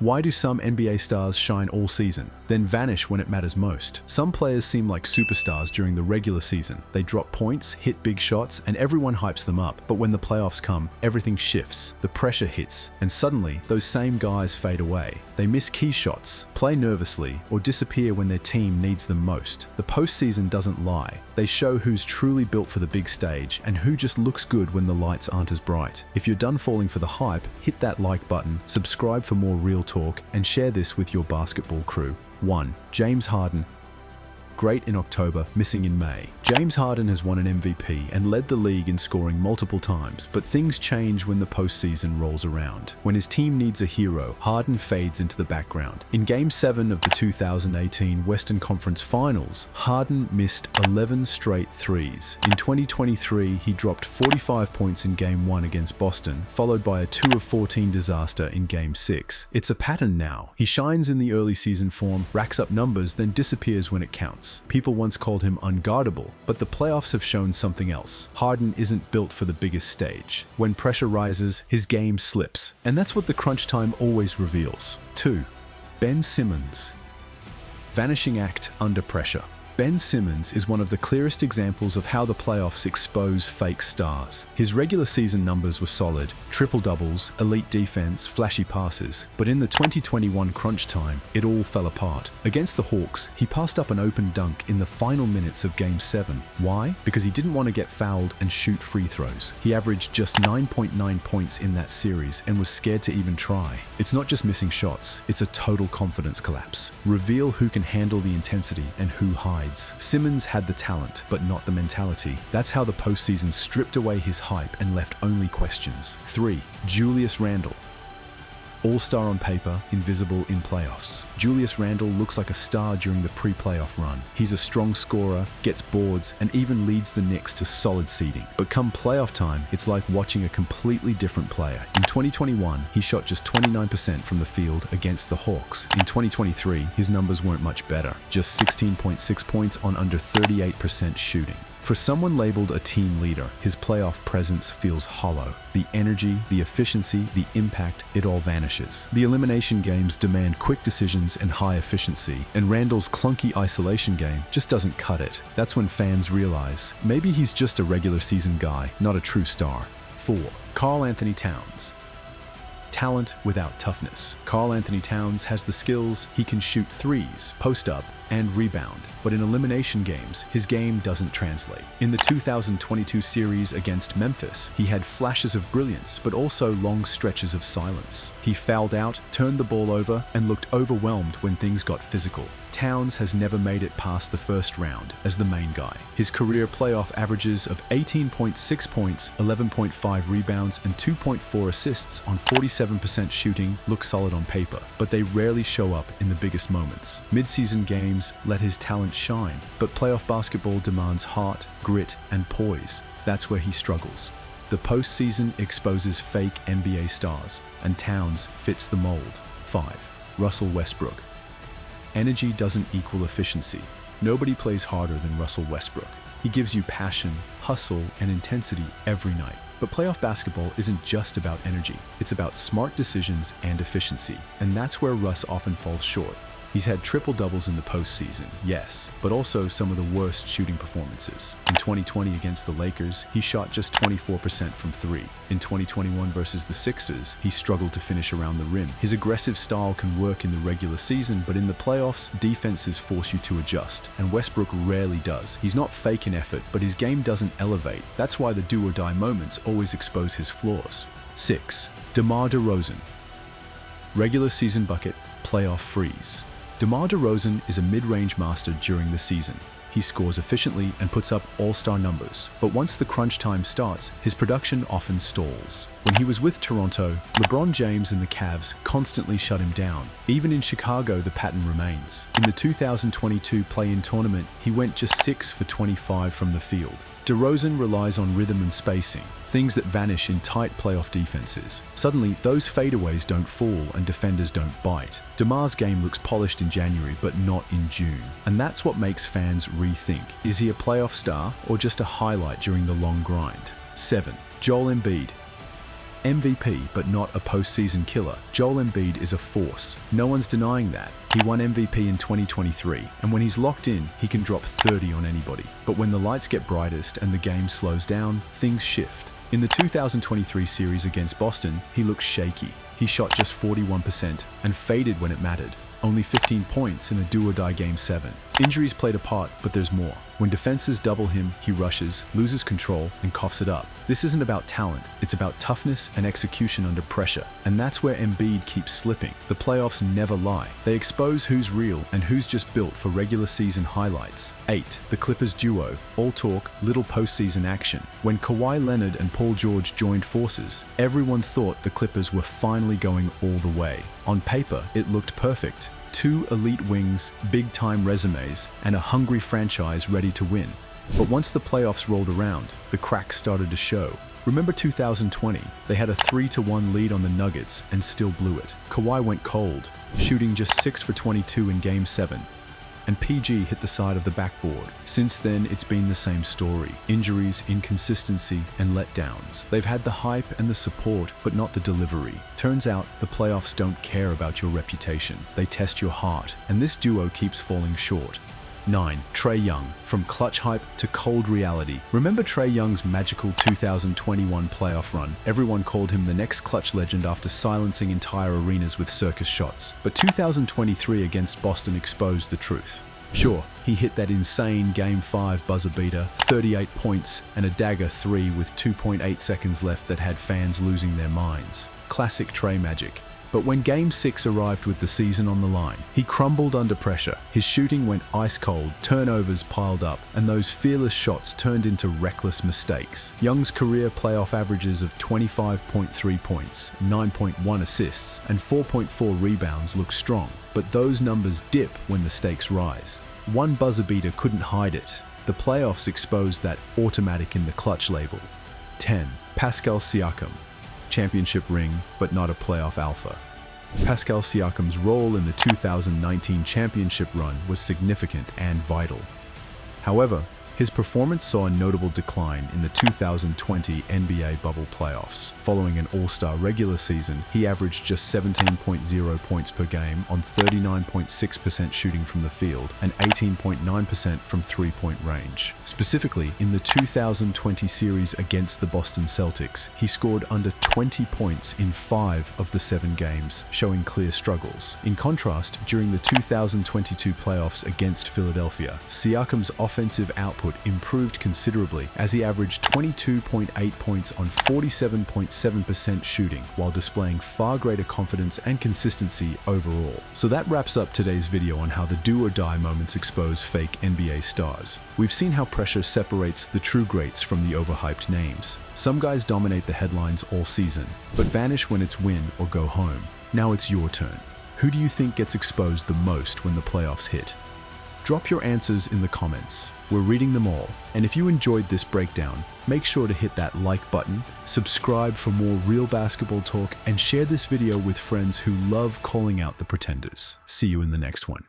Why do some NBA stars shine all season, then vanish when it matters most? Some players seem like superstars during the regular season. They drop points, hit big shots, and everyone hypes them up. But when the playoffs come, everything shifts, the pressure hits, and suddenly, those same guys fade away. They miss key shots, play nervously, or disappear when their team needs them most. The postseason doesn't lie. They show who's truly built for the big stage and who just looks good when the lights aren't as bright. If you're done falling for the hype, hit that like button, subscribe for more real talk, and share this with your basketball crew. 1. James Harden. Great in October, missing in May. James Harden has won an MVP and led the league in scoring multiple times, but things change when the postseason rolls around. When his team needs a hero, Harden fades into the background. In Game 7 of the 2018 Western Conference Finals, Harden missed 11 straight threes. In 2023, he dropped 45 points in Game 1 against Boston, followed by a 2 of 14 disaster in Game 6. It's a pattern now. He shines in the early season form, racks up numbers, then disappears when it counts. People once called him unguardable, but the playoffs have shown something else. Harden isn't built for the biggest stage. When pressure rises, his game slips. And that's what the crunch time always reveals. 2. Ben Simmons. Vanishing act under pressure. Ben Simmons is one of the clearest examples of how the playoffs expose fake stars. His regular season numbers were solid, triple-doubles, elite defense, flashy passes, but in the 2021 crunch time, it all fell apart. Against the Hawks, he passed up an open dunk in the final minutes of Game 7. Why? Because he didn't want to get fouled and shoot free throws. He averaged just 9.9 points in that series and was scared to even try. It's not just missing shots, it's a total confidence collapse. Reveal who can handle the intensity and who hides. Simmons had the talent, but not the mentality. That's how the postseason stripped away his hype and left only questions. 3. Julius Randle. All-star on paper, invisible in playoffs. Julius Randle looks like a star during the pre-playoff run. He's a strong scorer, gets boards, and even leads the Knicks to solid seeding. But come playoff time, it's like watching a completely different player. In 2021, he shot just 29% from the field against the Hawks. In 2023, his numbers weren't much better, just 16.6 points on under 38% shooting. For someone labeled a team leader, his playoff presence feels hollow. The energy, the efficiency, the impact, it all vanishes. The elimination games demand quick decisions and high efficiency, and Randle's clunky isolation game just doesn't cut it. That's when fans realize, maybe he's just a regular season guy, not a true star. 4. Karl Anthony Towns. Talent without toughness. Karl Anthony Towns has the skills, he can shoot threes, post up, and rebound. But in elimination games, his game doesn't translate. In the 2022 series against Memphis, he had flashes of brilliance, but also long stretches of silence. He fouled out, turned the ball over, and looked overwhelmed when things got physical. Towns has never made it past the first round as the main guy. His career playoff averages of 18.6 points, 11.5 rebounds, and 2.4 assists on 47% shooting look solid on paper, but they rarely show up in the biggest moments. Mid-season games let his talent shine, but playoff basketball demands heart, grit, and poise. That's where he struggles. The postseason exposes fake NBA stars, and Towns fits the mold. 5. Russell Westbrook. Energy doesn't equal efficiency. Nobody plays harder than Russell Westbrook. He gives you passion, hustle, and intensity every night. But playoff basketball isn't just about energy. It's about smart decisions and efficiency. And that's where Russ often falls short. He's had triple-doubles in the postseason, yes, but also some of the worst shooting performances. In 2020 against the Lakers, he shot just 24% from 3. In 2021 versus the Sixers, he struggled to finish around the rim. His aggressive style can work in the regular season, but in the playoffs, defenses force you to adjust, and Westbrook rarely does. He's not fake in effort, but his game doesn't elevate. That's why the do-or-die moments always expose his flaws. 6. DeMar DeRozan. Regular season bucket, playoff freeze. DeMar DeRozan is a mid-range master during the season. He scores efficiently and puts up all-star numbers. But once the crunch time starts, his production often stalls. When he was with Toronto, LeBron James and the Cavs constantly shut him down. Even in Chicago, the pattern remains. In the 2022 play-in tournament, he went just 6 for 25 from the field. DeRozan relies on rhythm and spacing, things that vanish in tight playoff defenses. Suddenly, those fadeaways don't fall and defenders don't bite. DeMar's game looks polished in January, but not in June. And that's what makes fans rethink. Is he a playoff star or just a highlight during the long grind? 7. Joel Embiid. MVP, but not a postseason killer. Joel Embiid is a force. No one's denying that. He won MVP in 2023, and when he's locked in, he can drop 30 on anybody. But when the lights get brightest and the game slows down, things shift. In the 2023 series against Boston, he looked shaky. He shot just 41% and faded when it mattered. Only 15 points in a do-or-die Game 7. Injuries played a part, but there's more. When defenses double him, he rushes, loses control, and coughs it up. This isn't about talent, it's about toughness and execution under pressure. And that's where Embiid keeps slipping. The playoffs never lie. They expose who's real and who's just built for regular season highlights. 8. The Clippers duo. All talk, little postseason action. When Kawhi Leonard and Paul George joined forces, everyone thought the Clippers were finally going all the way. On paper, it looked perfect. 2 elite wings, big-time resumes, and a hungry franchise ready to win. But once the playoffs rolled around, the cracks started to show. Remember 2020? They had a 3-1 lead on the Nuggets and still blew it. Kawhi went cold, shooting just 6 for 22 in Game 7. And PG hit the side of the backboard. Since then, it's been the same story. Injuries, inconsistency, and letdowns. They've had the hype and the support, but not the delivery. Turns out, the playoffs don't care about your reputation. They test your heart, and this duo keeps falling short. 9. Trae Young. From clutch hype to cold reality. Remember Trae Young's magical 2021 playoff run? Everyone called him the next clutch legend after silencing entire arenas with circus shots. But 2023 against Boston exposed the truth. Sure, he hit that insane Game 5 buzzer beater, 38 points, and a dagger 3 with 2.8 seconds left that had fans losing their minds. Classic Trae magic. But when Game 6 arrived with the season on the line, he crumbled under pressure. His shooting went ice cold, turnovers piled up, and those fearless shots turned into reckless mistakes. Young's career playoff averages of 25.3 points, 9.1 assists, and 4.4 rebounds look strong, but those numbers dip when the stakes rise. One buzzer beater couldn't hide it. The playoffs exposed that automatic in the clutch label. 10. Pascal Siakam. Championship ring, but not a playoff alpha. Pascal Siakam's role in the 2019 championship run was significant and vital. However, his performance saw a notable decline in the 2020 NBA bubble playoffs. Following an all-star regular season, he averaged just 17.0 points per game on 39.6% shooting from the field and 18.9% from three-point range. Specifically, in the 2020 series against the Boston Celtics, he scored under 20 points in 5 of the 7 games, showing clear struggles. In contrast, during the 2022 playoffs against Philadelphia, Siakam's offensive output improved considerably as he averaged 22.8 points on 47.7% shooting while displaying far greater confidence and consistency overall. So that wraps up today's video on how the do-or-die moments expose fake NBA stars. We've seen how pressure separates the true greats from the overhyped names. Some guys dominate the headlines all season, but vanish when it's win or go home. Now it's your turn. Who do you think gets exposed the most when the playoffs hit? Drop your answers in the comments. We're reading them all. And if you enjoyed this breakdown, make sure to hit that like button, subscribe for more real basketball talk, and share this video with friends who love calling out the pretenders. See you in the next one.